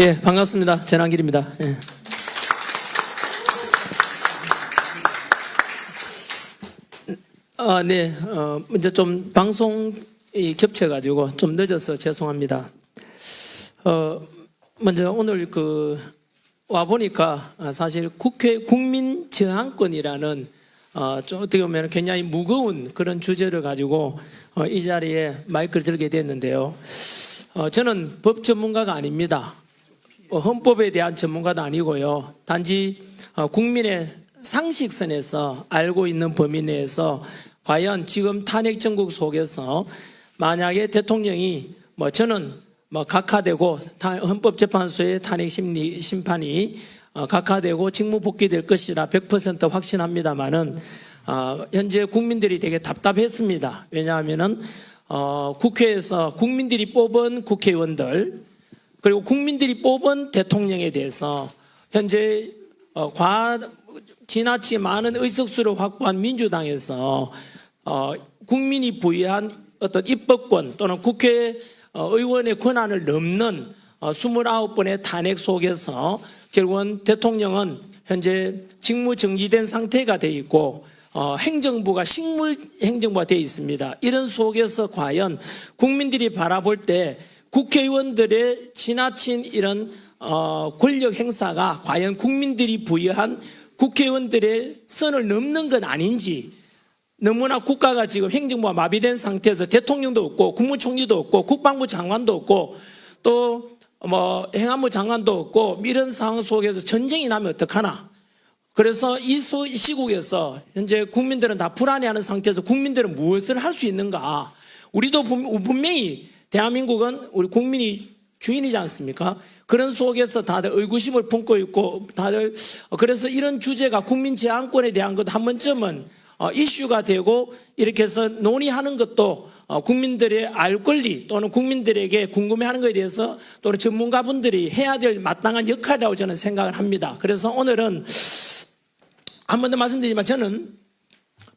예, 반갑습니다. 전한길입니다. 예. 네. 먼저 좀 방송이 겹쳐가지고 좀 늦어서 죄송합니다. 먼저 오늘 와보니까 사실 국회 국민저항권이라는 좀 어떻게 보면 굉장히 무거운 그런 주제를 가지고 이 자리에 마이크를 들게 됐는데요. 저는 법 전문가가 아닙니다. 헌법에 대한 전문가도 아니고요. 단지 국민의 상식선에서 알고 있는 범위 내에서 과연 지금 탄핵 정국 속에서 만약에 대통령이 저는 각하되고 헌법재판소의 탄핵 심판이 각하되고 직무 복귀될 것이라 100% 확신합니다만은 현재 국민들이 되게 답답했습니다. 왜냐하면은 국회에서 국민들이 뽑은 국회의원들 그리고 국민들이 뽑은 대통령에 대해서 현재 지나치게 많은 의석수를 확보한 민주당에서 국민이 부여한 어떤 입법권 또는 국회의원의 권한을 넘는 29번의 탄핵 속에서 결국은 대통령은 현재 직무 정지된 상태가 되어 있고 행정부가 식물 행정부가 되어 있습니다. 이런 속에서 과연 국민들이 바라볼 때 국회의원들의 지나친 이런 권력 행사가 과연 국민들이 부여한 국회의원들의 선을 넘는 건 아닌지, 너무나 국가가 지금 행정부가 마비된 상태에서 대통령도 없고 국무총리도 없고 국방부 장관도 없고 또 행안부 장관도 없고 이런 상황 속에서 전쟁이 나면 어떡하나. 그래서 이 시국에서 현재 국민들은 다 불안해하는 상태에서 국민들은 무엇을 할 수 있는가. 우리도 분명히 대한민국은 우리 국민이 주인이지 않습니까? 그런 속에서 다들 의구심을 품고 있고 다들 그래서 이런 주제가 국민제한권에 대한 것도 한 번쯤은 이슈가 되고 이렇게 해서 논의하는 것도 국민들의 알 권리 또는 국민들에게 궁금해하는 것에 대해서 또는 전문가분들이 해야 될 마땅한 역할이라고 저는 생각을 합니다. 그래서 오늘은 한 번 더 말씀드리지만 저는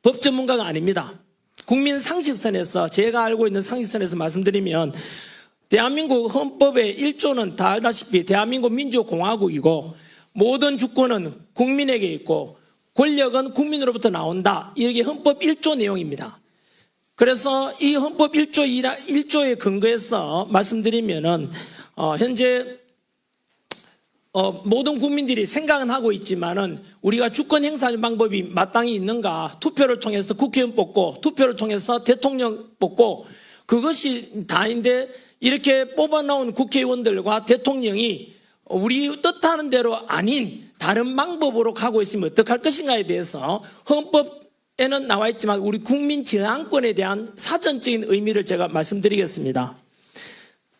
법 전문가가 아닙니다. 국민 상식선에서 제가 알고 있는 상식선에서 말씀드리면 대한민국 헌법의 1조는 다 알다시피 대한민국 민주공화국이고 모든 주권은 국민에게 있고 권력은 국민으로부터 나온다. 이게 헌법 1조 내용입니다. 그래서 이 헌법 1조에 근거해서 말씀드리면은 현재 모든 국민들이 생각은 하고 있지만은 우리가 주권 행사하는 방법이 마땅히 있는가? 투표를 통해서 국회의원 뽑고 투표를 통해서 대통령 뽑고 그것이 다인데 이렇게 뽑아놓은 국회의원들과 대통령이 우리 뜻하는 대로 아닌 다른 방법으로 가고 있으면 어떡할 것인가에 대해서 헌법에는 나와 있지만 우리 국민 저항권에 대한 사전적인 의미를 제가 말씀드리겠습니다.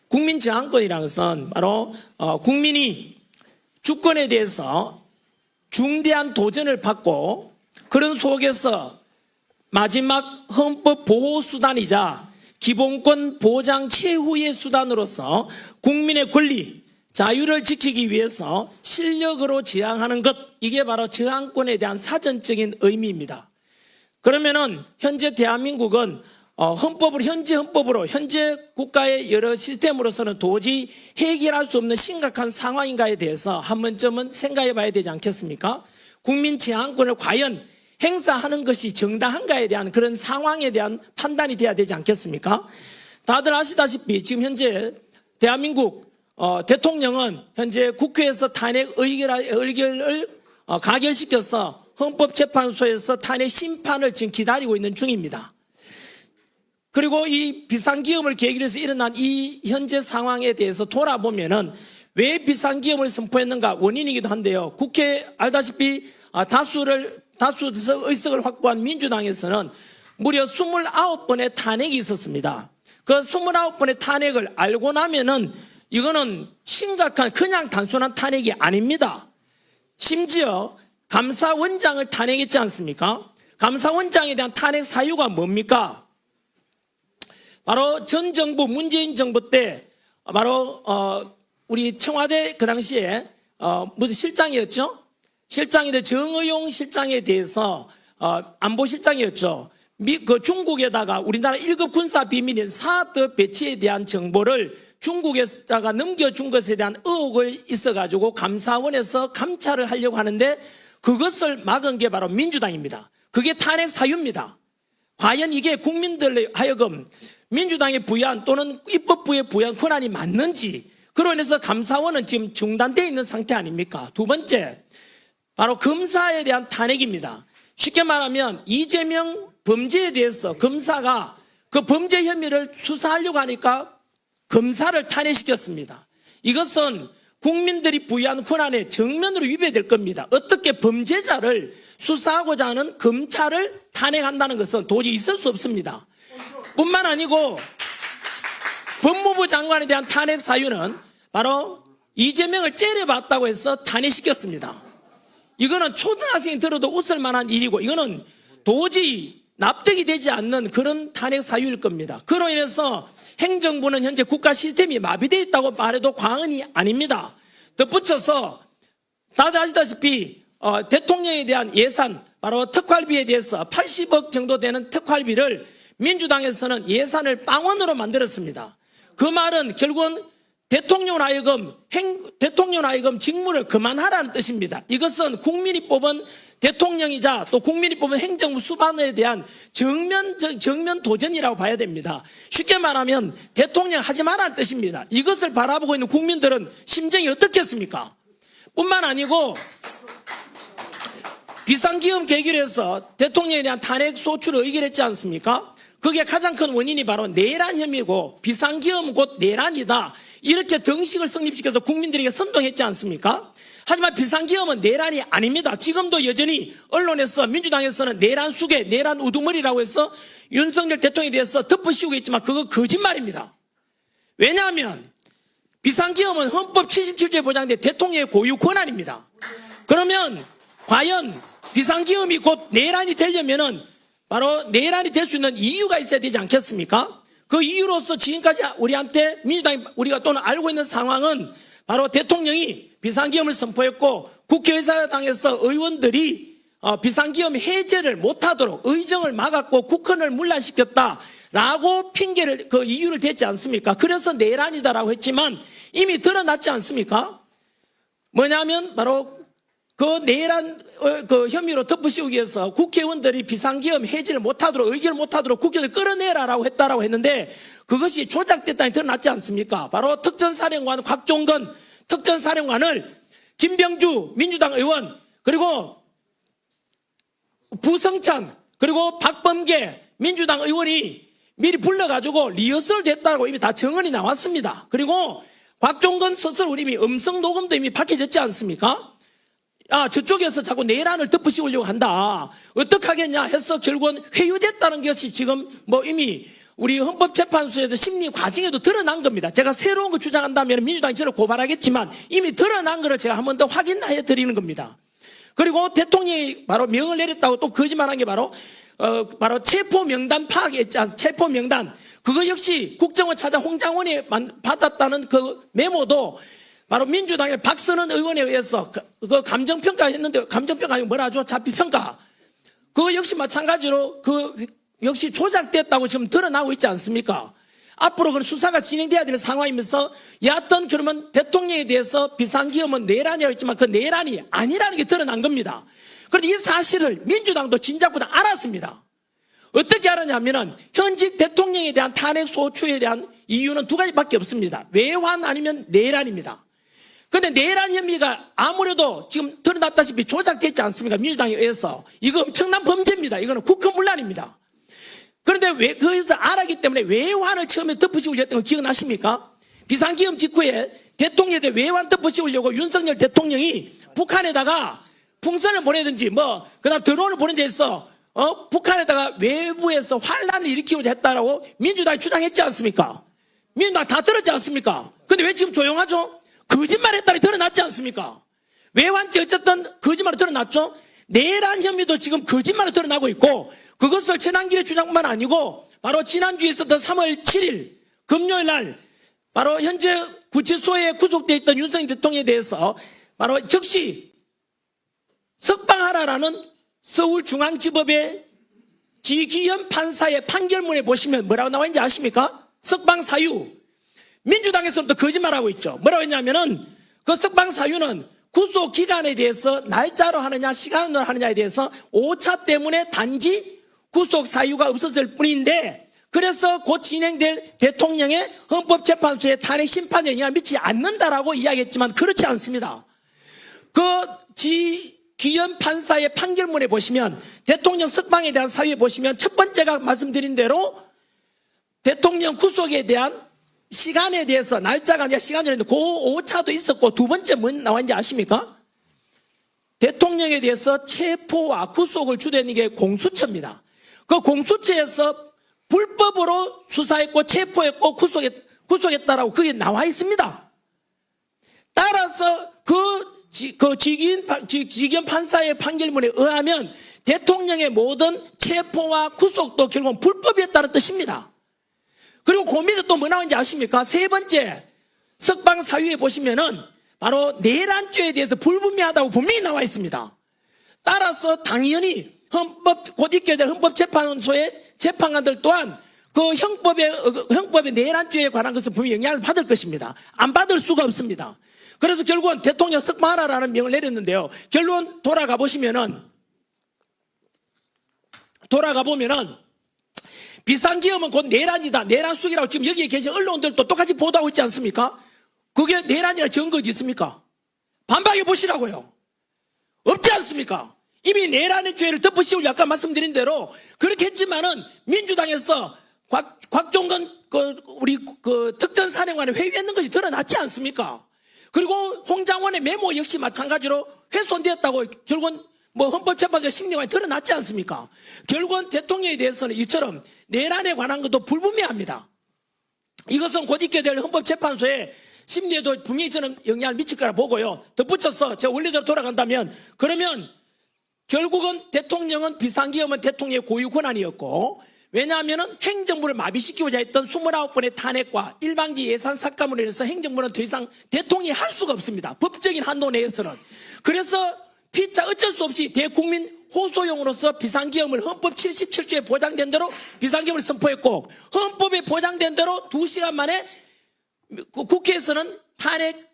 국민 저항권이라는 것은 바로 국민이 주권에 대해서 중대한 도전을 받고 그런 속에서 마지막 헌법 보호 수단이자 기본권 보장 최후의 수단으로서 국민의 권리, 자유를 지키기 위해서 실력으로 저항하는 것, 이게 바로 저항권에 대한 사전적인 의미입니다. 그러면은 현재 대한민국은 현재 헌법으로 현재 국가의 여러 시스템으로서는 도저히 해결할 수 없는 심각한 상황인가에 대해서 한 번쯤은 생각해 봐야 되지 않겠습니까? 국민 저항권을 과연 행사하는 것이 정당한가에 대한 그런 상황에 대한 판단이 돼야 되지 않겠습니까? 다들 아시다시피 지금 현재 대한민국 대통령은 현재 국회에서 탄핵 의결을 가결시켜서 헌법재판소에서 탄핵 심판을 지금 기다리고 있는 중입니다. 그리고 이 비상기업을 계기로 해서 일어난 이 현재 상황에 대해서 돌아보면은 왜 비상기업을 선포했는가 원인이기도 한데요. 국회 알다시피 다수 의석을 확보한 민주당에서는 무려 29번의 탄핵이 있었습니다. 그 29번의 탄핵을 알고 나면은 이거는 심각한 그냥 단순한 탄핵이 아닙니다. 심지어 감사원장을 탄핵했지 않습니까? 감사원장에 대한 탄핵 사유가 뭡니까? 바로 전 정부 문재인 정부 때 바로 우리 청와대 그 당시에 무슨 실장이었죠? 실장인데 정의용 실장에 대해서 안보실장이었죠. 그 중국에다가 우리나라 1급 군사 비밀인 사드 배치에 대한 정보를 중국에다가 넘겨준 것에 대한 의혹이 있어가지고 감사원에서 감찰을 하려고 하는데 그것을 막은 게 바로 민주당입니다. 그게 탄핵 사유입니다. 과연 이게 국민들 하여금 민주당에 부여한 또는 입법부에 부여한 권한이 맞는지, 그로 인해서 감사원은 지금 중단되어 있는 상태 아닙니까? 두 번째, 바로 검사에 대한 탄핵입니다. 쉽게 말하면 이재명 범죄에 대해서 검사가 그 범죄 혐의를 수사하려고 하니까 검사를 탄핵시켰습니다. 이것은 국민들이 부여한 권한에 정면으로 위배될 겁니다. 어떻게 범죄자를 수사하고자 하는 검찰을 탄핵한다는 것은 도저히 있을 수 없습니다. 뿐만 아니고 법무부 장관에 대한 탄핵 사유는 바로 이재명을 째려봤다고 해서 탄핵시켰습니다. 이거는 초등학생이 들어도 웃을 만한 일이고 이거는 도저히 납득이 되지 않는 그런 탄핵 사유일 겁니다. 그로 인해서 행정부는 현재 국가 시스템이 마비되어 있다고 말해도 과언이 아닙니다. 덧붙여서 다들 아시다시피 대통령에 대한 예산, 바로 특활비에 대해서 80억 정도 되는 특활비를 민주당에서는 예산을 빵원으로 만들었습니다. 그 말은 결국은 대통령으로 하여금 직무를 그만하라는 뜻입니다. 이것은 국민이 뽑은 대통령이자 또 국민이 뽑은 행정부 수반에 대한 정면 도전이라고 봐야 됩니다. 쉽게 말하면 대통령 하지 말라는 뜻입니다. 이것을 바라보고 있는 국민들은 심정이 어떻겠습니까? 뿐만 아니고 비상기금 계기로 해서 대통령에 대한 탄핵 소추를 의결했지 않습니까? 그게 가장 큰 원인이 바로 내란 혐의고 비상기금 곧 내란이다. 이렇게 등식을 성립시켜서 국민들에게 선동했지 않습니까? 하지만 비상기금은 내란이 아닙니다. 지금도 여전히 언론에서 민주당에서는 내란 수계, 내란 우두머리라고 해서 윤석열 대통령에 대해서 덮어씌우고 있지만 그거 거짓말입니다. 왜냐하면 비상기금은 헌법 77조에 보장된 대통령의 고유 권한입니다. 그러면 과연 비상기금이 곧 내란이 되려면은 바로 내란이 될 수 있는 이유가 있어야 되지 않겠습니까? 그 이유로서 지금까지 우리한테 민주당이 우리가 또는 알고 있는 상황은 바로 대통령이 비상기금을 선포했고 국회의사당에서 의원들이 비상기금 해제를 못하도록 의정을 막았고 국헌을 문란시켰다라고 핑계를 그 이유를 댔지 않습니까? 그래서 내란이다라고 했지만 이미 드러났지 않습니까? 뭐냐면 바로 그 내란 그 혐의로 덮어씌우기 위해서 국회의원들이 비상기금 해제를 못하도록 의결을 못하도록 국회를 끌어내라라고 했다라고 했는데 그것이 조작됐다니 드러났지 않습니까? 바로 특전사령관 곽종건 특전사령관을 김병주 민주당 의원 그리고 부성찬 그리고 박범계 민주당 의원이 미리 불러가지고 리허설 됐다고 이미 다 증언이 나왔습니다. 그리고 곽종건 스스로 이미 음성 녹음도 이미 밝혀졌지 않습니까? 저쪽에서 자꾸 내란을 덮어씌우려고 한다. 어떡하겠냐 해서 결국은 회유됐다는 것이 지금 이미 우리 헌법재판소에서 심리 과정에도 드러난 겁니다. 제가 새로운 거 주장한다면 민주당이 저를 고발하겠지만 이미 드러난 거를 제가 한 번 더 확인해 드리는 겁니다. 그리고 대통령이 바로 명을 내렸다고 또 거짓말한 게 바로 체포 명단 파악했지 않습니까? 체포 명단. 그거 역시 국정원 차장 홍장원이 받았다는 그 메모도 바로 민주당의 박선원 의원에 의해서 그 감정평가 했는데 감정평가 아니고 뭐라 하죠? 자피평가. 그거 역시 마찬가지로 역시 조작됐다고 지금 드러나고 있지 않습니까? 앞으로 그 수사가 진행돼야 되는 상황이면서 여하튼 그러면 대통령에 대해서 비상기금은 내란이라고 했지만 그 내란이 아니라는 게 드러난 겁니다. 그런데 이 사실을 민주당도 진작보다 알았습니다. 어떻게 알았냐면은 현직 대통령에 대한 탄핵 소추에 대한 이유는 두 가지밖에 없습니다. 외환 아니면 내란입니다. 그런데 내란 혐의가 아무래도 지금 드러났다시피 조작됐지 않습니까? 민주당에 의해서. 이거 엄청난 범죄입니다. 이거는 국헌문란입니다. 그런데 거기서 알았기 때문에 외환을 처음에 덮어씌우려고 했던 거 기억나십니까? 비상기금 직후에 대통령에 대해 외환 덮어씌우려고 윤석열 대통령이 북한에다가 풍선을 보내든지 그다음 드론을 보낸 데 있어 북한에다가 외부에서 환란을 일으키고자 했다라고 민주당이 주장했지 않습니까? 민주당 다 들었지 않습니까? 근데 왜 지금 조용하죠? 거짓말 했다니 드러났지 않습니까? 외환죄 어쨌든 거짓말로 드러났죠? 내란 혐의도 지금 거짓말로 드러나고 있고 그것을 최단길의 주장만 아니고 바로 지난주에 있었던 3월 7일 금요일 날 바로 현재 구치소에 구속되어 있던 윤석열 대통령에 대해서 바로 즉시 석방하라라는 서울중앙지법의 지기현 판사의 판결문에 보시면 뭐라고 나와 있는지 아십니까? 석방 사유. 민주당에서는 또 거짓말하고 있죠. 뭐라고 했냐면은 그 석방 사유는 구속 기간에 대해서 날짜로 하느냐 시간으로 하느냐에 대해서 오차 때문에 단지 구속 사유가 없었을 뿐인데, 그래서 곧 진행될 대통령의 헌법재판소의 탄핵 심판에 영향을 미치지 않는다라고 이야기했지만 그렇지 않습니다. 그 지기현 판사의 판결문에 보시면, 대통령 석방에 대한 사유에 보시면 첫 번째가 말씀드린 대로 대통령 구속에 대한 시간에 대해서 날짜가 아니라 시간이었는데 그 오차도 있었고, 두 번째 뭐 나왔는지 아십니까? 대통령에 대해서 체포와 구속을 주도하는 게 공수처입니다. 그 공수처에서 불법으로 수사했고 체포했고 구속했다라고 그게 나와 있습니다. 따라서 지기현 판사의 판결문에 의하면 대통령의 모든 체포와 구속도 결국은 불법이었다는 뜻입니다. 그리고 그 밑에 또 뭐 나오는지 아십니까? 세 번째 석방 사유에 보시면은 바로 내란죄에 대해서 불분명하다고 분명히 나와 있습니다. 따라서 당연히 곧 있게 될 헌법재판소의 재판관들 또한 그 형법의 내란죄에 관한 것을 분명히 영향을 받을 것입니다. 안 받을 수가 없습니다. 그래서 결국은 대통령 석방하라라는 명을 내렸는데요. 결론 돌아가 보면은 비상기업은 곧 내란이다, 내란숙이라고 지금 여기에 계신 언론들도 똑같이 보도하고 있지 않습니까? 그게 내란이라 증거 어디 있습니까? 반박해 보시라고요. 없지 않습니까? 이미 내란의 죄를 덮어씌우려 아까 말씀드린 대로 그렇게 했지만은 민주당에서 곽종건 우리 특전사령관을 회유했는 것이 드러났지 않습니까? 그리고 홍장원의 메모 역시 마찬가지로 훼손되었다고 결국은 헌법재판소 심리관이 드러났지 않습니까? 결국은 대통령에 대해서는 이처럼 내란에 관한 것도 불분명합니다. 이것은 곧 있게 될 헌법재판소의 심리에도 분명히 저는 영향을 미칠 거라 보고요. 덧붙여서 제가 원래대로 돌아간다면, 그러면 결국은 대통령은 비상기업은 대통령의 고유 권한이었고, 왜냐하면 행정부를 마비시키고자 했던 29번의 탄핵과 일방지 예산 삭감으로 인해서 행정부는 더 이상 대통령이 할 수가 없습니다. 법적인 한도 내에서는. 그래서 피차 어쩔 수 없이 대국민 호소용으로서 비상기업을 헌법 77조에 보장된 대로 비상기업을 선포했고, 헌법에 보장된 대로 2시간 만에 국회에서는 탄핵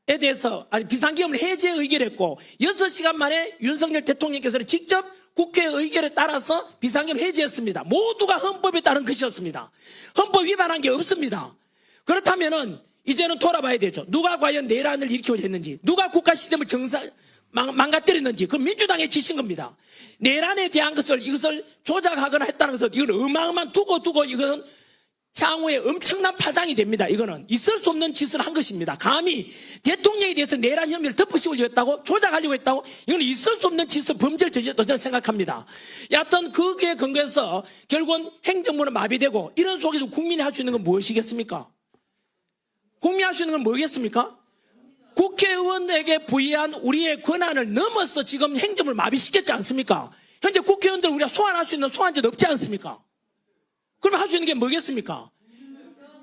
대해서 비상기업을 해제 의결했고, 6시간 만에 윤석열 대통령께서는 직접 국회 의결에 따라서 비상기업 해제했습니다. 모두가 헌법에 따른 것이었습니다. 헌법 위반한 게 없습니다. 그렇다면은 이제는 돌아봐야 되죠. 누가 과연 내란을 일으키고자 했는지, 누가 국가 시스템을 망가뜨렸는지, 그건 민주당의 짓인 겁니다. 내란에 대한 이것을 조작하거나 했다는 것은 이건 어마어마한 두고 이것은 향후에 엄청난 파장이 됩니다. 이거는 있을 수 없는 짓을 한 것입니다. 감히 대통령에 대해서 내란 혐의를 덮으시려고 했다고, 조작하려고 했다고, 이건 있을 수 없는 짓을 범죄를 저질렀다고 저는 생각합니다. 여하튼 거기에 근거해서 결국은 행정부는 마비되고, 이런 속에서 국민이 할 수 있는 건 무엇이겠습니까? 국민이 할 수 있는 건 뭐겠습니까? 국회의원에게 부여한 우리의 권한을 넘어서 지금 행정부를 마비시켰지 않습니까? 현재 국회의원들 우리가 소환할 수 있는 소환제도 없지 않습니까? 그러면 할 수 있는 게 뭐겠습니까?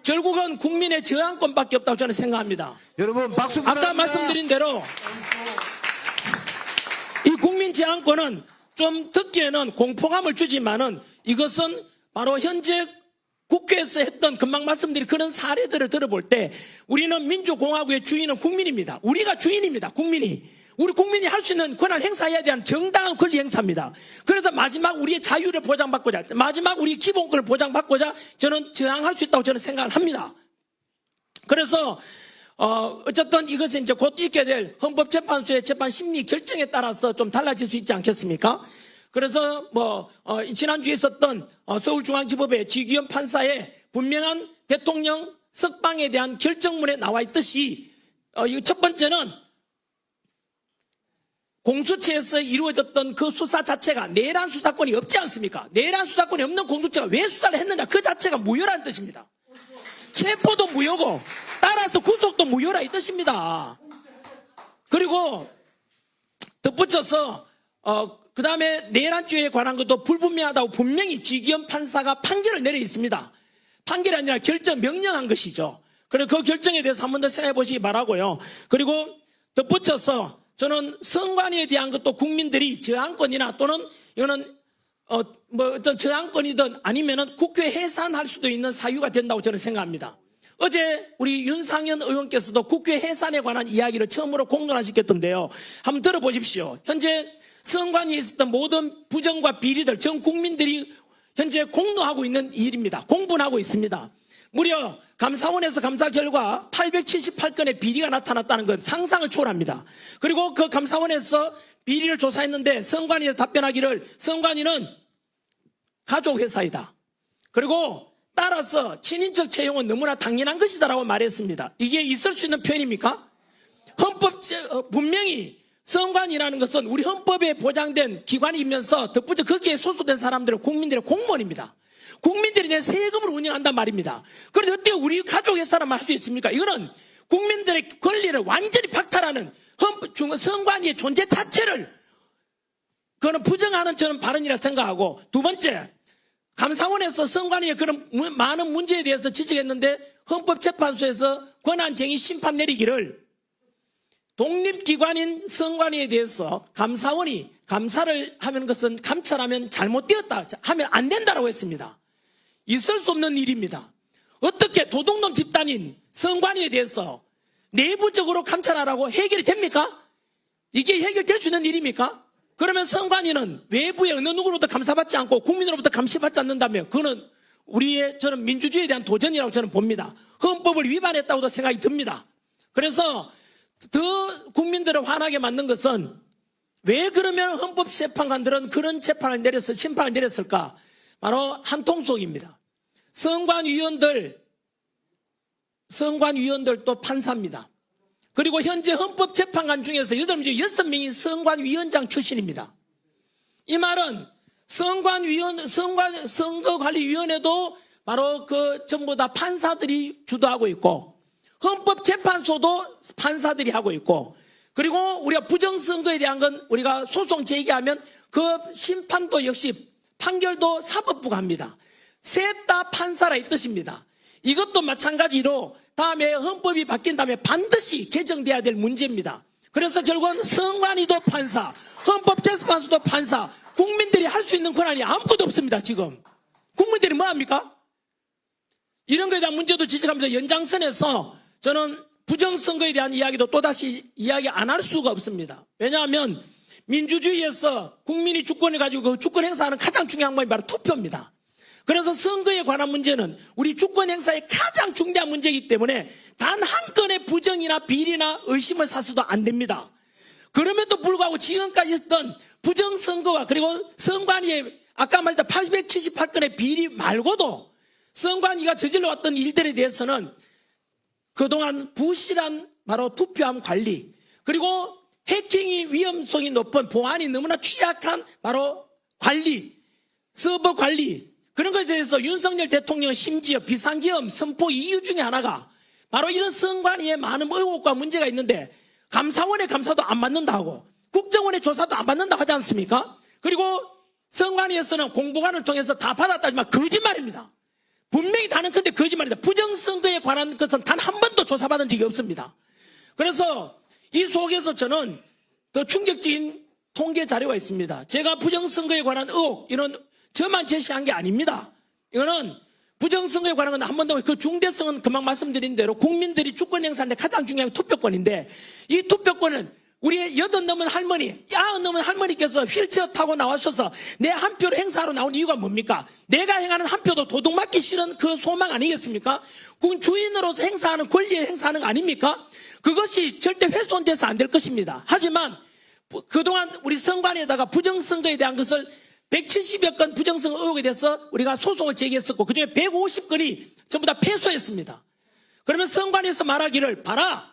결국은 국민의 저항권밖에 없다고 저는 생각합니다. 여러분 박수 부탁드립니다. 아까 말씀드린 대로 이 국민 저항권은 좀 듣기에는 공포감을 주지만은 이것은 바로 현재 국회에서 했던 금방 말씀드린 그런 사례들을 들어볼 때 우리는 민주공화국의 주인은 국민입니다. 우리가 주인입니다. 우리 국민이 할 수 있는 권한을 행사해야 대한 정당한 권리 행사입니다. 그래서 마지막 우리의 자유를 보장받고자, 마지막 우리 기본권을 보장받고자 저는 저항할 수 있다고 저는 생각을 합니다. 그래서 어쨌든 이것은 이제 곧 있게 될 헌법재판소의 재판 심리 결정에 따라서 좀 달라질 수 있지 않겠습니까? 그래서 지난주에 있었던 서울중앙지법의 지기현 판사의 분명한 대통령 석방에 대한 결정문에 나와 있듯이 첫 번째는 공수처에서 이루어졌던 그 수사 자체가 내란 수사권이 없지 않습니까? 내란 수사권이 없는 공수처가 왜 수사를 했느냐, 그 자체가 무효라는 뜻입니다. 체포도 무효고 따라서 구속도 무효라 이 뜻입니다. 그리고 덧붙여서 그 다음에 내란죄에 관한 것도 불분명하다고 분명히 지기현 판사가 판결을 내려 있습니다. 판결이 아니라 결정 명령한 것이죠. 그리고 그 결정에 대해서 한 번 더 생각해 보시기 바라고요. 그리고 덧붙여서 저는 선관위에 대한 것도 국민들이 저항권이나 또는 이거는 어떤 저항권이든 아니면은 국회 해산할 수도 있는 사유가 된다고 저는 생각합니다. 어제 우리 윤상현 의원께서도 국회 해산에 관한 이야기를 처음으로 공론화시켰던데요. 한번 들어보십시오. 현재 선관위에 있었던 모든 부정과 비리들 전 국민들이 현재 공로하고 있는 일입니다. 공분하고 있습니다. 무려 감사원에서 감사 결과 878건의 비리가 나타났다는 건 상상을 초월합니다. 그리고 그 감사원에서 비리를 조사했는데 선관위에 답변하기를 선관위는 가족회사이다. 그리고 따라서 친인척 채용은 너무나 당연한 것이다라고 말했습니다. 이게 있을 수 있는 표현입니까? 분명히 선관위라는 것은 우리 헌법에 보장된 기관이면서 덧붙여 거기에 소속된 사람들은 국민들의 공무원입니다. 국민들이 내 세금을 운영한단 말입니다. 그런데 어떻게 우리 가족회사란 말 할 수 있습니까? 이거는 국민들의 권리를 완전히 박탈하는 선관위의 존재 자체를 그거는 부정하는 저는 발언이라 생각하고, 두 번째, 감사원에서 선관위의 그런 많은 문제에 대해서 지적했는데 헌법재판소에서 권한쟁의 심판 내리기를 독립기관인 선관위에 대해서 감사원이 감사를 하는 것은 감찰하면 잘못되었다 하면 안 된다고 했습니다. 있을 수 없는 일입니다. 어떻게 도둑놈 집단인 선관위에 대해서 내부적으로 감찰하라고 해결이 됩니까? 이게 해결될 수 있는 일입니까? 그러면 선관위는 외부의 어느 누구로부터 감사받지 않고 국민으로부터 감시받지 않는다면 그거는 우리의 저는 민주주의에 대한 도전이라고 저는 봅니다. 헌법을 위반했다고도 생각이 듭니다. 그래서 더 국민들을 화나게 만든 것은 왜 그러면 헌법재판관들은 그런 재판을 심판을 내렸을까? 바로 한 통속입니다. 선관위원들도 판사입니다. 그리고 현재 헌법재판관 중에서 6명이 선관위원장 출신입니다. 이 말은 선거관리위원회도 바로 전부 다 판사들이 주도하고 있고, 헌법재판소도 판사들이 하고 있고, 그리고 우리가 부정선거에 대한 건 우리가 소송 제기하면 그 심판도 역시 판결도 사법부가 합니다. 셋 다 판사라 이 뜻입니다. 이것도 마찬가지로 다음에 헌법이 바뀐 다음에 반드시 개정돼야 될 문제입니다. 그래서 결국은 선관위도 판사, 헌법재판소도 판사, 국민들이 할 수 있는 권한이 아무것도 없습니다. 지금 국민들이 뭐합니까? 이런 거에 대한 문제도 지적하면서 연장선에서 저는 부정선거에 대한 이야기도 또다시 이야기 안 할 수가 없습니다. 왜냐하면 민주주의에서 국민이 주권을 가지고 그 주권 행사하는 가장 중요한 것이 바로 투표입니다. 그래서 선거에 관한 문제는 우리 주권 행사의 가장 중대한 문제이기 때문에 단 한 건의 부정이나 비리나 의심을 사서도 안 됩니다. 그럼에도 불구하고 지금까지 했던 부정선거와 그리고 선관위의 아까 말했던 878건의 비리 말고도 선관위가 저질러왔던 일들에 대해서는 그동안 부실한 바로 투표함 관리, 그리고 해킹이 위험성이 높은 보안이 너무나 취약한 바로 관리, 서버 관리, 그런 것에 대해서 윤석열 대통령은 심지어 비상계엄 선포 이유 중에 하나가 바로 이런 선관위에 많은 의혹과 문제가 있는데 감사원의 감사도 안 받는다 하고 국정원의 조사도 안 받는다 하지 않습니까? 그리고 선관위에서는 공보관을 통해서 다 받았다지만 거짓말입니다. 분명히 다는 건데 거짓말이다. 부정선거에 관한 것은 단 한 번도 조사받은 적이 없습니다. 그래서 이 속에서 저는 더 충격적인 통계 자료가 있습니다. 제가 부정선거에 관한 의혹, 이런 저만 제시한 게 아닙니다. 이거는 부정선거에 관한 건 한 번 더 그 중대성은 금방 말씀드린 대로 국민들이 주권 행사하는데 가장 중요한 투표권인데, 이 투표권은 우리 80 넘은 할머니, 90 넘은 할머니께서 휠체어 타고 나와셔서 내 한 표를 행사하러 나온 이유가 뭡니까? 내가 행하는 한 표도 도둑 맞기 싫은 그 소망 아니겠습니까? 그 주인으로서 행사하는 권리에 행사하는 거 아닙니까? 그것이 절대 훼손돼서 안 될 것입니다. 하지만 그동안 우리 선관위에다가 부정선거에 대한 것을 170여 건 부정선거 의혹에 대해서 우리가 소송을 제기했었고 그중에 150건이 전부 다 패소했습니다. 그러면 선관위에서 말하기를 봐라,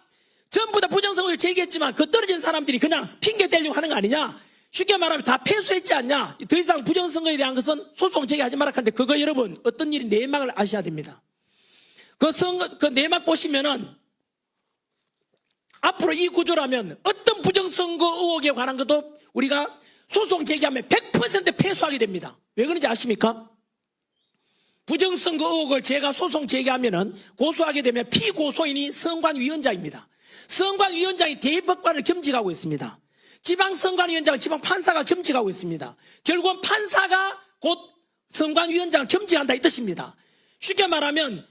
전부 다 부정선거를 제기했지만 그 떨어진 사람들이 그냥 핑계 대려고 하는 거 아니냐, 쉽게 말하면 다 패소했지 않냐, 더 이상 부정선거에 대한 것은 소송 제기하지 말라 하는데, 그거 여러분 어떤 일이 내막을 아셔야 됩니다. 그 내막 보시면은 앞으로 이 구조라면 어떤 부정선거 의혹에 관한 것도 우리가 소송 제기하면 100% 패소하게 됩니다. 왜 그런지 아십니까? 부정선거 의혹을 제가 소송 제기하면은 고소하게 되면 피고소인이 선관위원장입니다. 선관위원장이 대법관을 겸직하고 있습니다. 지방선관위원장은 지방판사가 겸직하고 있습니다. 결국은 판사가 곧 선관위원장을 겸직한다 이 뜻입니다. 쉽게 말하면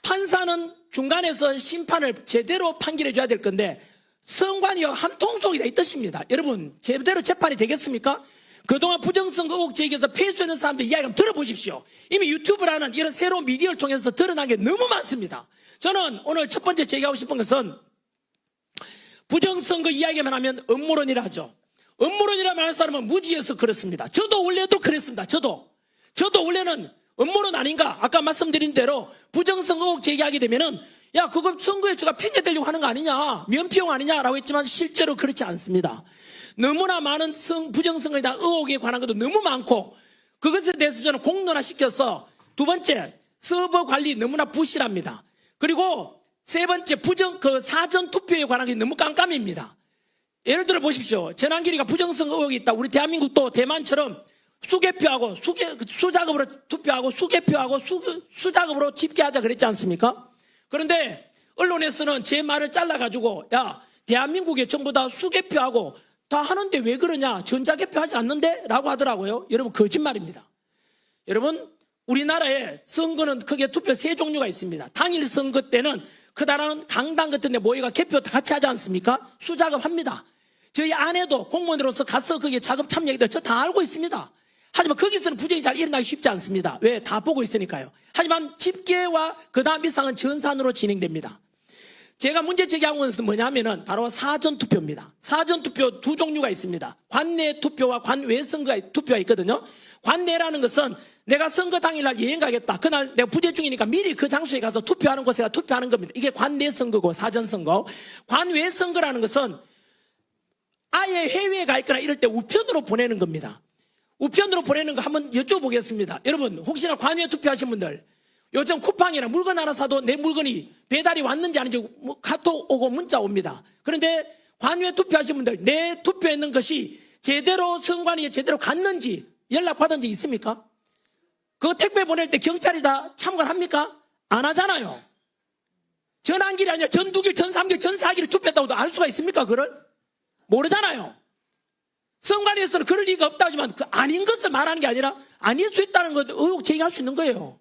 판사는 중간에서 심판을 제대로 판결해 줘야 될 건데 선관위와 한통속이다 이 뜻입니다. 여러분 제대로 재판이 되겠습니까? 그동안 부정선거 의혹 제기해서 패소하는 사람들 이야기 한번 들어보십시오. 이미 유튜브라는 이런 새로운 미디어를 통해서 드러난 게 너무 많습니다. 저는 오늘 첫 번째 제기하고 싶은 것은 부정선거 이야기만 하면 음모론이라 하죠. 음모론이라 말하는 사람은 무지해서 그렇습니다. 저도 원래도 그랬습니다. 저도 원래는 음모론 아닌가? 아까 말씀드린 대로 부정선거 의혹 제기하게 되면은 야 그거 선거에 제가 핑계 대려고 하는 거 아니냐, 면피용 아니냐라고 했지만 실제로 그렇지 않습니다. 너무나 많은 부정선거에 대한 의혹에 관한 것도 너무 많고 그것에 대해서 저는 공론화시켜서 두 번째 서버 관리 너무나 부실합니다. 그리고 세 번째 사전 투표에 관한 게 너무 깜깜입니다. 예를 들어 보십시오. 전환길이가 부정선거 의혹이 있다. 우리 대한민국도 대만처럼 수개표하고 수작업으로 투표하고 수개표하고 수작업으로 집계하자 그랬지 않습니까? 그런데 언론에서는 제 말을 잘라가지고 야 대한민국에 전부 다 수개표하고 다 하는데 왜 그러냐, 전자개표 하지 않는데? 라고 하더라고요. 여러분 거짓말입니다. 여러분 우리나라에 선거는 크게 투표 세 종류가 있습니다. 당일 선거 때는 그다라는 강당 같은 데 모여가 개표 다 같이 하지 않습니까? 수작업합니다. 저희 아내도 공무원으로서 가서 거기에 작업 참여하기도 저 다 알고 있습니다. 하지만 거기서는 부정이 잘 일어나기 쉽지 않습니다. 왜? 다 보고 있으니까요. 하지만 집계와 그 다음 이상은 전산으로 진행됩니다. 제가 문제 제기한 것은 뭐냐면은 바로 사전투표입니다. 사전투표 두 종류가 있습니다. 관내 투표와 관외 선거 투표가 있거든요. 관내라는 것은 내가 선거 당일날 여행 가겠다. 그날 내가 부재 중이니까 미리 그 장소에 가서 투표하는 곳에 투표하는 겁니다. 이게 관내 선거고 사전선거. 관외 선거라는 것은 아예 해외에 가 있거나 이럴 때 우편으로 보내는 겁니다. 우편으로 보내는 거 한번 여쭤보겠습니다. 여러분 혹시나 관외 투표하신 분들 요즘 쿠팡이나 물건 하나 사도 내 물건이 배달이 왔는지 아닌지 카톡 오고 문자 옵니다. 그런데 관외 투표하신 분들 내 투표했는 것이 제대로 선관위에 제대로 갔는지 연락받은 적 있습니까? 그거 택배 보낼 때 경찰이 다 참관합니까? 안 하잖아요. 전환길이 아니라 전두길, 전삼길, 전사길을 투표했다고도 알 수가 있습니까? 그걸? 모르잖아요. 선관위에서는 그럴 리가 없다지만 그 아닌 것을 말하는 게 아니라 아닐 수 있다는 것 의혹 제기할 수 있는 거예요.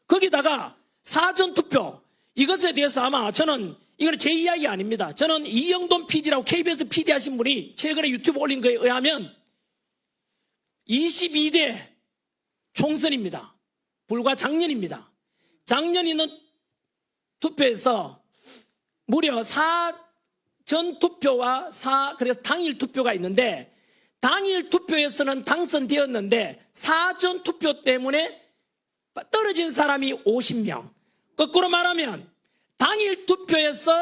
거기다가 사전투표 이것에 대해서 아마 저는 이건 제 이야기 아닙니다. 저는 이영돈 PD라고 KBS PD 하신 분이 최근에 유튜브 올린 거에 의하면 22대 총선입니다. 불과 작년입니다. 작년 있는 투표에서 무려 사전 투표와 그래서 당일 투표가 있는데 당일 투표에서는 당선되었는데 사전 투표 때문에 떨어진 사람이 50명. 거꾸로 말하면 당일 투표에서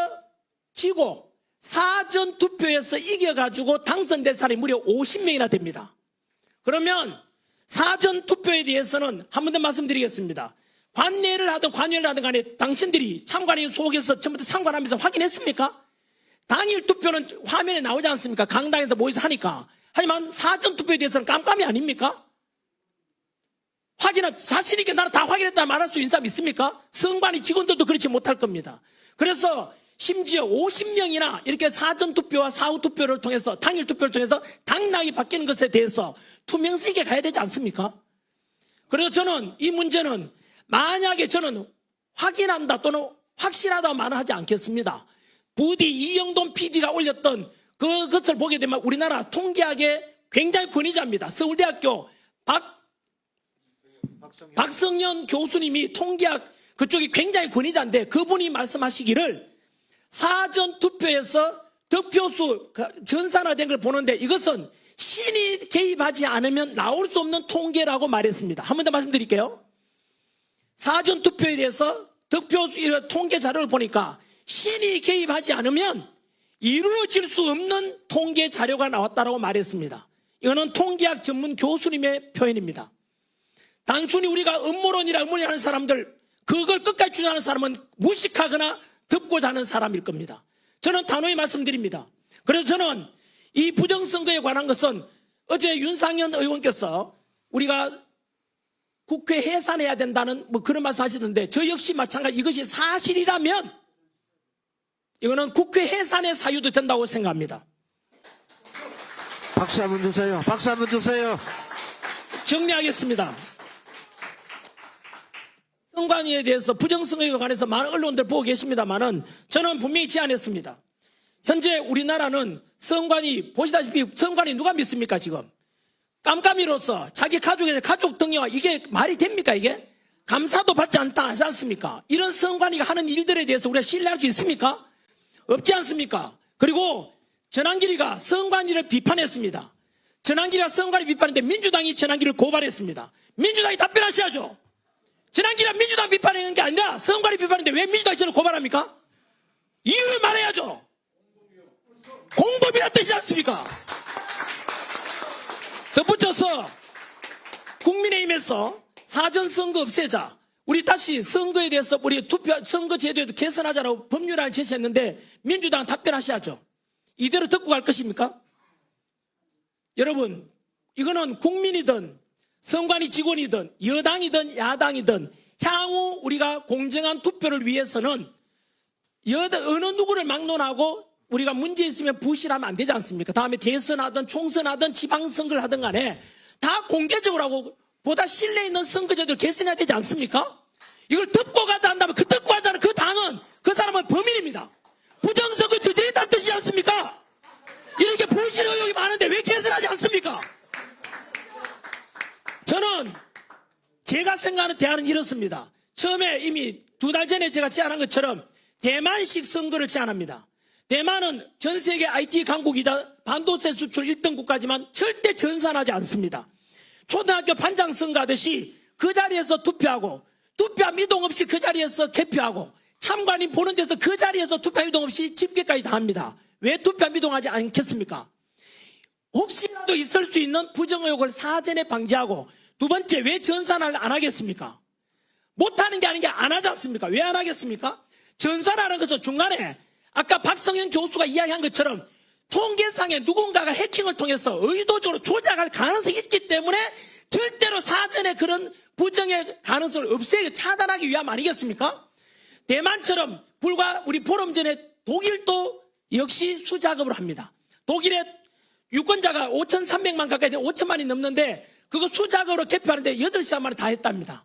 지고 사전 투표에서 이겨가지고 당선된 사람이 무려 50명이나 됩니다. 그러면 사전 투표에 대해서는 한 번 더 말씀드리겠습니다. 관내를 하든 관외를 하든 간에 당신들이 참관인 속에서 전부 다 참관하면서 확인했습니까? 당일 투표는 화면에 나오지 않습니까? 강당에서 모여서 하니까. 하지만 사전 투표에 대해서는 깜깜이 아닙니까? 자신 있게 나는 다 확인했다 말할 수 있는 사람 있습니까? 선관위 직원들도 그렇지 못할 겁니다. 그래서 심지어 50명이나 이렇게 사전 투표와 사후 투표를 통해서 당일 투표를 통해서 당락이 바뀌는 것에 대해서 투명성 있게 가야 되지 않습니까? 그래서 저는 이 문제는 만약에 저는 확인한다 또는 확실하다 말은 하지 않겠습니다. 부디 이영돈 PD가 올렸던 그것을 보게 되면 우리나라 통계학의 굉장히 권위자입니다. 서울대학교 박성현 교수님이 통계학 그쪽이 굉장히 권위자인데 그분이 말씀하시기를 사전 투표에서 득표수 전산화된 걸 보는데 이것은 신이 개입하지 않으면 나올 수 없는 통계라고 말했습니다. 한 번 더 말씀드릴게요. 사전 투표에 대해서 득표수 통계 자료를 보니까 신이 개입하지 않으면 이루어질 수 없는 통계 자료가 나왔다고 말했습니다. 이거는 통계학 전문 교수님의 표현입니다. 단순히 우리가 음모론이라 하는 사람들 그걸 끝까지 주장하는 사람은 무식하거나 듣고자 하는 사람일 겁니다. 저는 단호히 말씀드립니다. 그래서 저는 이 부정선거에 관한 것은 어제 윤상현 의원께서 우리가 국회 해산해야 된다는 그런 말씀 하시던데 저 역시 마찬가지 이것이 사실이라면 이거는 국회 해산의 사유도 된다고 생각합니다. 박수 한번 주세요. 박수 한번 주세요. 정리하겠습니다. 선관위에 대해서 부정선거에 관해서 많은 언론들 보고 계십니다만은 저는 분명히 제안했습니다. 현재 우리나라는 선관위, 보시다시피 선관위 누가 믿습니까, 지금? 깜깜이로서 자기 가족의 가족 등여와 이게 말이 됩니까, 이게? 감사도 받지 하지 않습니까? 이런 선관위가 하는 일들에 대해서 우리가 신뢰할 수 있습니까? 없지 않습니까? 그리고 전환길이가 선관위를 비판했습니다. 전환길이가 선관위 비판했는데 민주당이 전환길을 고발했습니다. 민주당이 답변하셔야죠. 전환길이가 민주당 비판하는 게 아니라 선관위 비판했는데 왜 민주당이 저를 고발합니까? 이유를 말해야죠. 공범이란 뜻이지 않습니까? 덧붙여서 국민의힘에서 사전선거 없애자, 우리 다시 선거에 대해서 우리 선거 제도에도 개선하자라고 법률안을 제시했는데 민주당은 답변하셔야죠. 이대로 듣고 갈 것입니까? 여러분, 이거는 국민이든 선관위 직원이든 여당이든 야당이든 향후 우리가 공정한 투표를 위해서는 어느 누구를 막론하고 우리가 문제 있으면 부실하면 안 되지 않습니까? 다음에 대선하든 총선하든 지방선거를 하든 간에 다 공개적으로 하고 보다 신뢰 있는 선거제도를 개선해야 되지 않습니까? 이걸 듣고 가자 한다면 그 듣고 하자는 그 당은 그 사람은 범인입니다. 부정선거 저지했다는 뜻이지 않습니까? 이렇게 부실 의혹이 많은데 왜 개선하지 않습니까? 저는 제가 생각하는 대안은 이렇습니다. 처음에 이미 2달 전에 제가 제안한 것처럼 대만식 선거를 제안합니다. 대만은 전 세계 IT 강국이다, 반도체 수출 1등 국가지만 절대 전산하지 않습니다. 초등학교 반장 선거 하듯이 그 자리에서 투표하고 투표함 이동 없이 그 자리에서 개표하고 참관인 보는 데서 그 자리에서 투표함 이동 없이 집계까지 다 합니다. 왜 투표함 이동하지 않겠습니까? 혹시라도 있을 수 있는 부정의혹을 사전에 방지하고 두 번째 왜 전산을 안 하겠습니까? 못하는 게 아닌 게 안 하지 않습니까? 왜 안 하겠습니까? 전산하는 것은 중간에 아까 박성현 교수가 이야기한 것처럼 통계상에 누군가가 해킹을 통해서 의도적으로 조작할 가능성이 있기 때문에 절대로 사전에 그런 부정의 가능성을 없애고 차단하기 위함 아니겠습니까? 대만처럼 불과 우리 보름 전에 독일도 역시 수작업을 합니다. 독일의 유권자가 5,300만 가까이 되는 5천만이 넘는데 그거 수작업으로 개표하는데 8시간 만에 다 했답니다.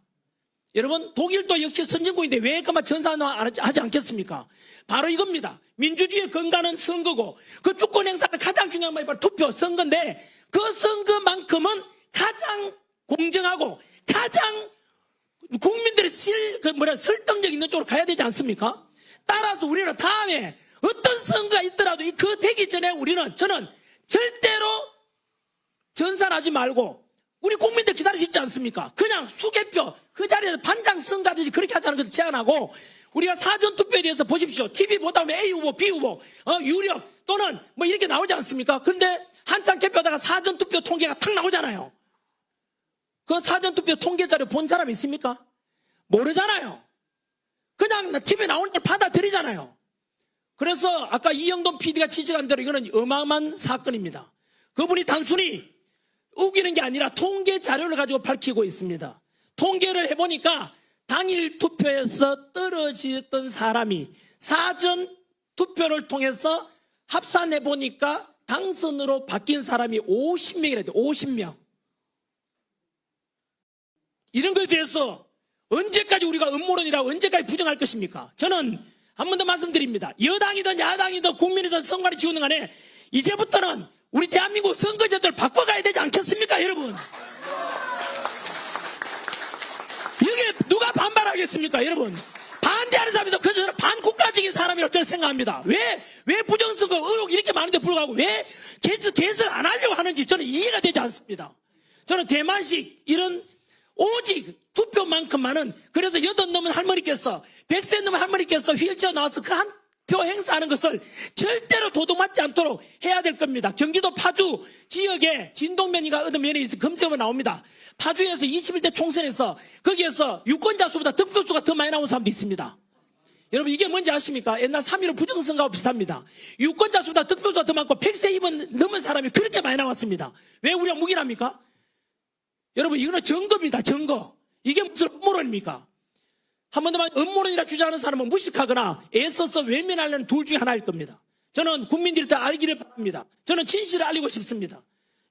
여러분, 독일도 역시 선진국인데 왜 그만 전산화하지 않겠습니까? 바로 이겁니다. 민주주의의 근간은 선거고 그 주권 행사는 가장 중요한 말이 바로 투표, 선거인데 그 선거만큼은 가장 공정하고 가장 국민들의 설득력 있는 쪽으로 가야 되지 않습니까? 따라서 우리는 다음에 어떤 선거가 있더라도 그 되기 전에 저는 절대로 전산하지 말고 우리 국민들 기다릴 수 있지 않습니까? 그냥 수개표 그 자리에서 반장 선거하듯이 그렇게 하자는 것을 제안하고 우리가 사전투표에 대해서 보십시오. TV 보다 보면 A 후보, B 후보, 유력 또는 뭐 이렇게 나오지 않습니까? 근데 한참 개표하다가 사전투표 통계가 탁 나오잖아요. 그 사전투표 통계 자료 본 사람 있습니까? 모르잖아요. 그냥 TV에 나오는 걸 받아들이잖아요. 그래서 아까 이영돈 PD가 지적한 대로 이거는 어마어마한 사건입니다. 그분이 단순히 우기는 게 아니라 통계 자료를 가지고 밝히고 있습니다. 통계를 해보니까 당일 투표에서 떨어졌던 사람이 사전 투표를 통해서 합산해보니까 당선으로 바뀐 사람이 50명이라 돼요. 50명. 이런 거에 대해서 언제까지 우리가 음모론이라고 언제까지 부정할 것입니까? 저는 한 번 더 말씀드립니다. 여당이든 야당이든 국민이든 선관위 지원은 간에 이제부터는 우리 대한민국 선거제도를 바꿔가야 되지 않겠습니까, 여러분? 이게 누가 반발하겠습니까, 여러분? 반대하는 사람이도 그저 반국가적인 사람이라고 저는 생각합니다. 왜 부정선거 의혹이 이렇게 많은데 불구하고 왜 개선 안 하려고 하는지 저는 이해가 되지 않습니다. 저는 대만식 이런 오직 투표만큼만은 그래서 80 넘은 할머니께서 100세 넘은 할머니께서 휠체어 나와서 그 한 표 행사하는 것을 절대로 도둑맞지 않도록 해야 될 겁니다. 경기도 파주 지역에 진동면이가 얻은 면에 있어 검색하면 나옵니다. 파주에서 21대 총선에서 거기에서 유권자 수보다 득표수가 더 많이 나온 사람도 있습니다. 여러분 이게 뭔지 아십니까? 옛날 3.15 부정선거와 비슷합니다. 유권자 수보다 득표수가 더 많고 100세 입은 넘은 사람이 그렇게 많이 나왔습니다. 왜 우리가 묵인합니까? 여러분 이거는 증거입니다. 증거. 이게 무슨 음모론입니까? 한 번 더 말해 음모론이라 주장하는 사람은 무식하거나 애써서 외면하려는 둘 중에 하나일 겁니다. 저는 국민들이 다 알기를 바랍니다. 저는 진실을 알리고 싶습니다.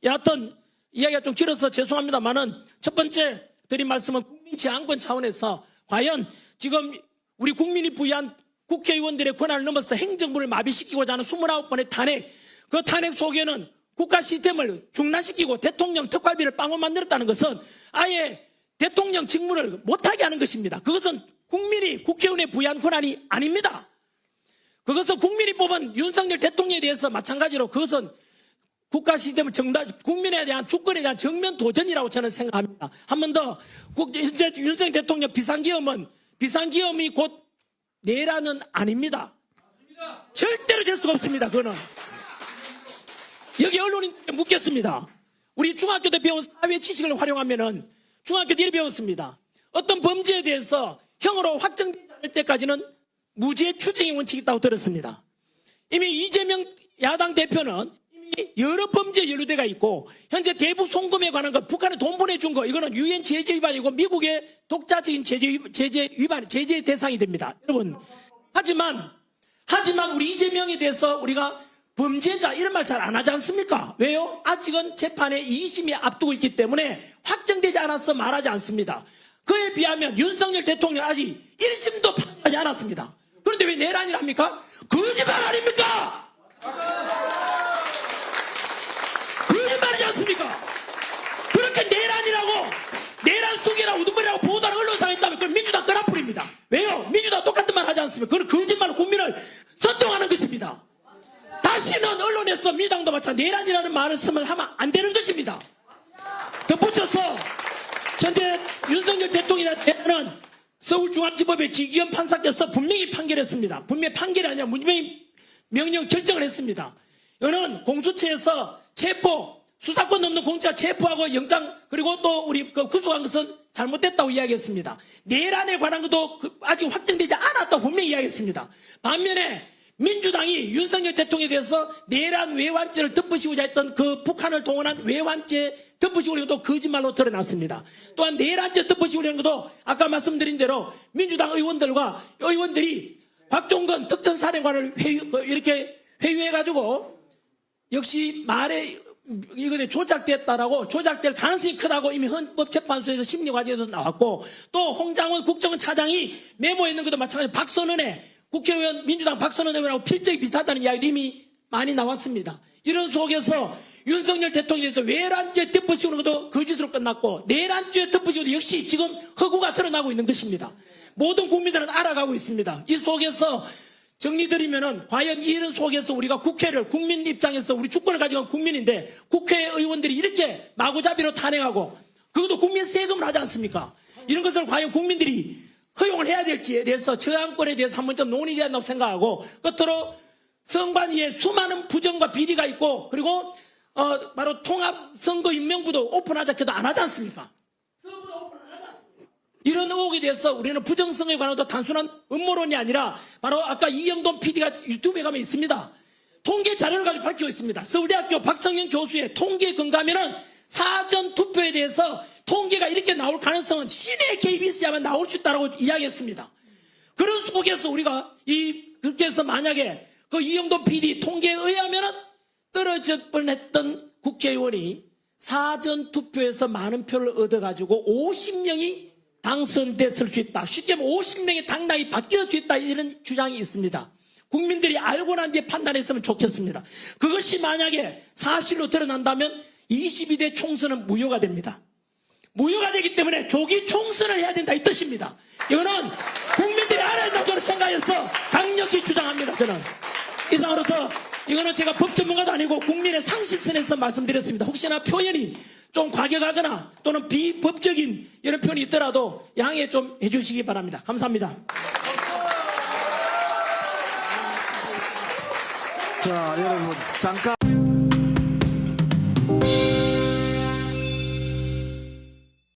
여하튼 이야기가 좀 길어서 죄송합니다만은 첫 번째 드린 말씀은 국민 제한권 차원에서 과연 지금 우리 국민이 부여한 국회의원들의 권한을 넘어서 행정부를 마비시키고자 하는 29번의 탄핵, 그 탄핵 속에는 국가 시스템을 중단시키고 대통령 특활비를 빵원 만들었다는 것은 아예 대통령 직무를 못하게 하는 것입니다. 그것은 국민이 국회의원에 부여한 권한이 아닙니다. 그것은 국민이 뽑은 윤석열 대통령에 대해서 마찬가지로 그것은 국가 시스템을 국민에 대한 주권에 대한 정면 도전이라고 저는 생각합니다. 한 번 더, 현재 윤석열 대통령 비상기업이 곧 내란은 아닙니다. 절대로 될 수가 없습니다. 그거는. 여기 언론인들께 묻겠습니다. 우리 중학교 때 배운 사회 지식을 활용하면은 중학교 때 이렇게 배웠습니다. 어떤 범죄에 대해서 형으로 확정되지 않을 때까지는 무죄 추정의 원칙이 있다고 들었습니다. 이미 이재명 야당 대표는 이미 여러 범죄에 연루돼가 있고 현재 대북 송금에 관한 것, 북한에 돈 보내준 거 이거는 유엔 제재 위반이고 미국의 독자적인 제재 대상이 됩니다. 여러분, 하지만 우리 이재명에 대해서 우리가 범죄자 이런 말 잘 안 하지 않습니까? 왜요? 아직은 재판에 2심이 앞두고 있기 때문에 확정되지 않아서 말하지 않습니다. 그에 비하면 윤석열 대통령 아직 1심도 판단하지 않았습니다. 그런데 왜 내란이랍니까? 거짓말 아닙니까? 거짓말이지 않습니까? 그렇게 내란이라고 내란 속이라고 우두머리라고 보도하는 언론사가 있다면 그건 민주당 끄라뿌립니다. 왜요? 민주당 똑같은 말 하지 않습니까? 그건 거짓말로 국민을 선동하는 것입니다. 다시는 언론에서 민주당도 마찬가지 내란이라는 말을 쓰면 하면 안 되는 것입니다. 덧붙여서 현재 윤석열 대통령은 서울중앙지법의 지기현 판사께서 분명히 판결했습니다. 분명히 판결이 아니라 분명히 명령 결정을 했습니다. 이거는 공수처에서 수사권 넘는 공수처가 체포하고 영장 그리고 또 우리 구속한 것은 잘못됐다고 이야기했습니다. 내란에 관한 것도 아직 확정되지 않았다고 분명히 이야기했습니다. 반면에 민주당이 윤석열 대통령에 대해서 내란 외환죄를 덮으시고자 했던 그 북한을 동원한 외환죄 덮으시고자 것도 거짓말로 드러났습니다. 또한 내란죄 덮으시고자 하는 것도 아까 말씀드린 대로 민주당 의원들이 박종건 특전사령관을 이렇게 회유해가지고 역시 말에 이거 조작될 가능성이 크다고 이미 헌법재판소에서 심리과정에서 나왔고 또 홍장원 국정원 차장이 메모했는 것도 마찬가지로 박선원의 국회의원 민주당 박선원 의원하고 필적이 비슷하다는 이야기도 이미 많이 나왔습니다. 이런 속에서 윤석열 대통령에서 외란죄 덮으시는 것도 거짓으로 끝났고 내란죄 덮으시는 것도 역시 지금 허구가 드러나고 있는 것입니다. 모든 국민들은 알아가고 있습니다. 이 속에서 정리드리면은 과연 이런 속에서 우리가 국회를 국민 입장에서 우리 주권을 가지고 있는 국민인데 국회의원들이 이렇게 마구잡이로 탄핵하고 그것도 국민 세금을 하지 않습니까? 이런 것을 과연 국민들이 허용을 해야 될지에 대해서 저항권에 대해서 한 번쯤 논의해야 한다고 생각하고 끝으로 선관위에 수많은 부정과 비리가 있고 그리고 바로 통합선거임명부도 오픈하자 해도 안 하지 않습니까? 이런 의혹에 대해서 우리는 부정성에 관해서 단순한 음모론이 아니라 바로 아까 이영돈 PD가 유튜브에 가면 있습니다. 통계 자료를 가지고 밝히고 있습니다. 서울대학교 박성현 교수의 통계에 근거하면은 사전 투표에 대해서 통계가 이렇게 나올 가능성은 시내 개입이 있어야만 나올 수 있다고 이야기했습니다. 그런 속에서 우리가 그렇게 해서 만약에 그 이영돈 PD 통계에 의하면은 떨어질 뻔했던 국회의원이 사전 투표에서 많은 표를 얻어가지고 50명이 당선됐을 수 있다. 쉽게 말하면 50명의 당락이 바뀔 수 있다. 이런 주장이 있습니다. 국민들이 알고 난 뒤에 판단했으면 좋겠습니다. 그것이 만약에 사실로 드러난다면 22대 총선은 무효가 됩니다. 무효가 되기 때문에 조기 총선을 해야 된다 이 뜻입니다. 이거는 국민들이 알아야 된다고 저는 생각해서 강력히 주장합니다. 저는 이상으로서 이거는 제가 법 전문가도 아니고 국민의 상식선에서 말씀드렸습니다. 혹시나 표현이 좀 과격하거나 또는 비법적인 이런 표현이 있더라도 양해 좀 해주시기 바랍니다. 감사합니다. 자, 여러분 잠깐.